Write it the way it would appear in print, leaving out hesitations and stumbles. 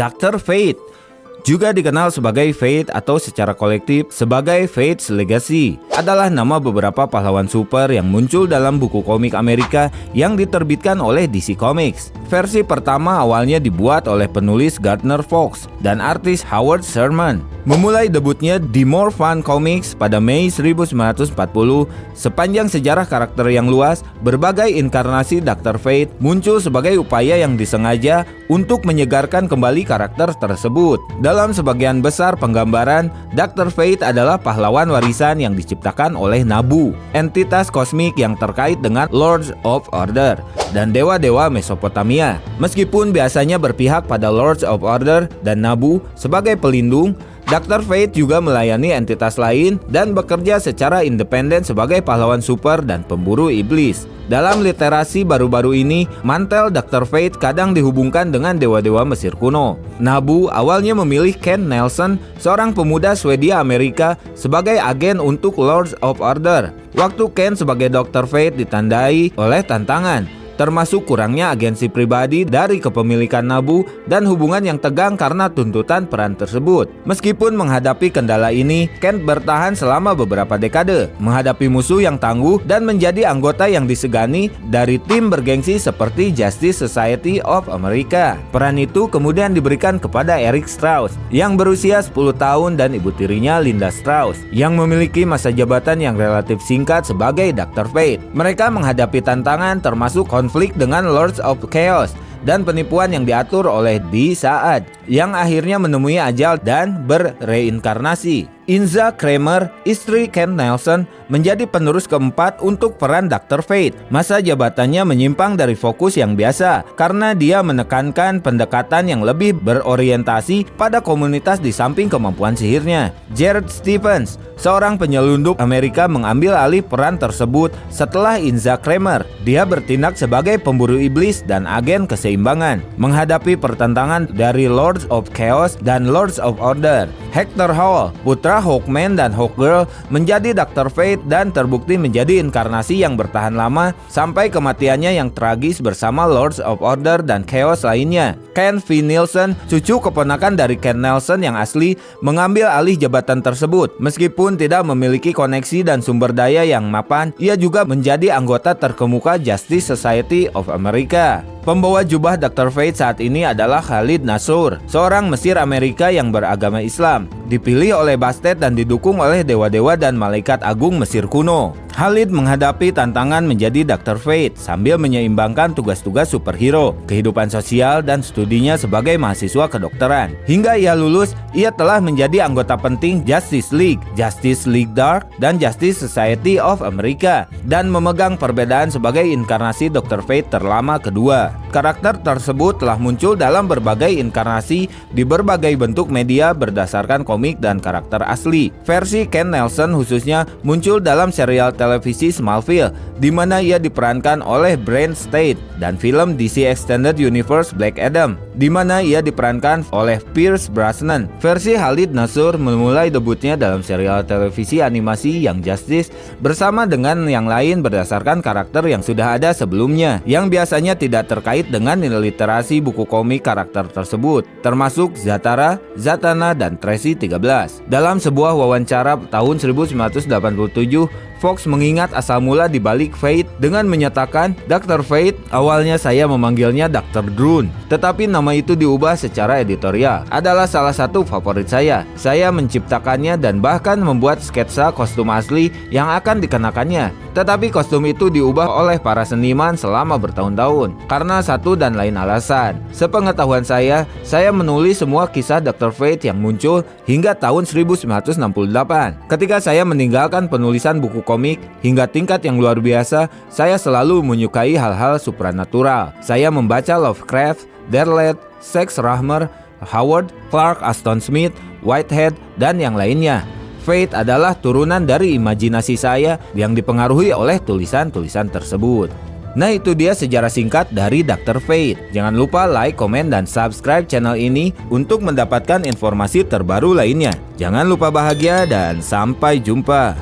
Dr. Fate, juga dikenal sebagai Fate atau secara kolektif sebagai Fate's Legacy, adalah nama beberapa pahlawan super yang muncul dalam buku komik Amerika yang diterbitkan oleh DC Comics. Versi pertama awalnya dibuat oleh penulis Gardner Fox dan artis Howard Sherman. Memulai debutnya di More Fun Comics pada Mei 1940, sepanjang sejarah karakter yang luas, berbagai inkarnasi Dr. Fate muncul sebagai upaya yang disengaja untuk menyegarkan kembali karakter tersebut. Dalam sebagian besar penggambaran, Dr. Fate adalah pahlawan warisan yang diciptakan oleh Nabu, entitas kosmik yang terkait dengan Lords of Order dan dewa-dewa Mesopotamia. Meskipun biasanya berpihak pada Lords of Order dan Nabu sebagai pelindung, Dr. Fate juga melayani entitas lain dan bekerja secara independen sebagai pahlawan super dan pemburu iblis. Dalam literasi baru-baru ini, mantel Dr. Fate kadang dihubungkan dengan dewa-dewa Mesir kuno. Nabu awalnya memilih Ken Nelson, seorang pemuda Swedia Amerika, sebagai agen untuk Lords of Order. Waktu Ken sebagai Dr. Fate ditandai oleh tantangan, termasuk kurangnya agensi pribadi dari kepemilikan Nabu dan hubungan yang tegang karena tuntutan peran tersebut. Meskipun menghadapi kendala ini, Ken bertahan selama beberapa dekade, menghadapi musuh yang tangguh dan menjadi anggota yang disegani dari tim bergengsi seperti Justice Society of America. Peran itu kemudian diberikan kepada Eric Strauss yang berusia 10 tahun dan ibu tirinya Linda Strauss yang memiliki masa jabatan yang relatif singkat sebagai Dr. Fate. Mereka menghadapi tantangan termasuk konflik dengan Lords of Chaos dan penipuan yang diatur oleh Di Saad yang akhirnya menemui ajal dan berreinkarnasi. Inza Kramer, istri Ken Nelson, menjadi penerus keempat untuk peran Dr. Fate. Masa jabatannya menyimpang dari fokus yang biasa karena dia menekankan pendekatan yang lebih berorientasi pada komunitas di samping kemampuan sihirnya. Jared Stevens, seorang penyelundup Amerika, mengambil alih peran tersebut setelah Inza Kramer. Dia bertindak sebagai pemburu iblis dan agen keseimbangan, menghadapi pertentangan dari Lords of Chaos dan Lords of Order. Hector Hall, putra Hawkman dan Hawkgirl, menjadi Dr. Fate dan terbukti menjadi inkarnasi yang bertahan lama sampai kematiannya yang tragis bersama Lords of Order dan Chaos lainnya. Ken V. Nelson, cucu keponakan dari Ken Nelson yang asli, mengambil alih jabatan tersebut. Meskipun tidak memiliki koneksi dan sumber daya yang mapan, ia juga menjadi anggota terkemuka Justice Society of America. Pembawa jubah Dr. Fate saat ini adalah Khalid Nassour, seorang Mesir Amerika yang beragama Islam, dipilih oleh Bastet dan didukung oleh dewa-dewa dan malaikat agung Mesir kuno. Khalid menghadapi tantangan menjadi Dr. Fate sambil menyeimbangkan tugas-tugas superhero, kehidupan sosial, dan studinya sebagai mahasiswa kedokteran. Hingga ia lulus, ia telah menjadi anggota penting Justice League Dark, dan Justice Society of America, dan memegang perbedaan sebagai inkarnasi Dr. Fate terlama kedua. Karakter tersebut telah muncul dalam berbagai inkarnasi di berbagai bentuk media berdasarkan komik dan karakter asli. Versi Ken Nelson khususnya muncul dalam serial televisi Smallville, di mana ia diperankan oleh Brent State, dan film DC Extended Universe Black Adam, di mana ia diperankan oleh Pierce Brosnan. Versi Khalid Nassour memulai debutnya dalam serial televisi animasi Young Justice bersama dengan yang lain berdasarkan karakter yang sudah ada sebelumnya, yang biasanya tidak terkait dengan literasi buku komik karakter tersebut, termasuk Zatara, Zatanna, dan Tracy 13. Dalam sebuah wawancara tahun 1987, Fox mengingat asal mula di balik Fate dengan menyatakan, Dr. Fate, awalnya saya memanggilnya Dr. Drune, tetapi nama itu diubah secara editorial. Adalah salah satu favorit saya. Saya menciptakannya dan bahkan membuat sketsa kostum asli yang akan dikenakannya. Tetapi kostum itu diubah oleh para seniman selama bertahun-tahun karena satu dan lain alasan. Sepengetahuan saya menulis semua kisah Dr. Fate yang muncul hingga tahun 1968. Ketika saya meninggalkan penulisan buku komik hingga tingkat yang luar biasa, saya selalu menyukai hal-hal supranatural. Saya membaca Lovecraft, Derlet, Sax Rahmer, Howard, Clark Aston Smith, Whitehead, dan yang lainnya. Fate adalah turunan dari imajinasi saya yang dipengaruhi oleh tulisan-tulisan tersebut. Nah, itu dia sejarah singkat dari Dr. Fate. Jangan lupa like, komen, dan subscribe channel ini untuk mendapatkan informasi terbaru lainnya. Jangan lupa bahagia dan sampai jumpa.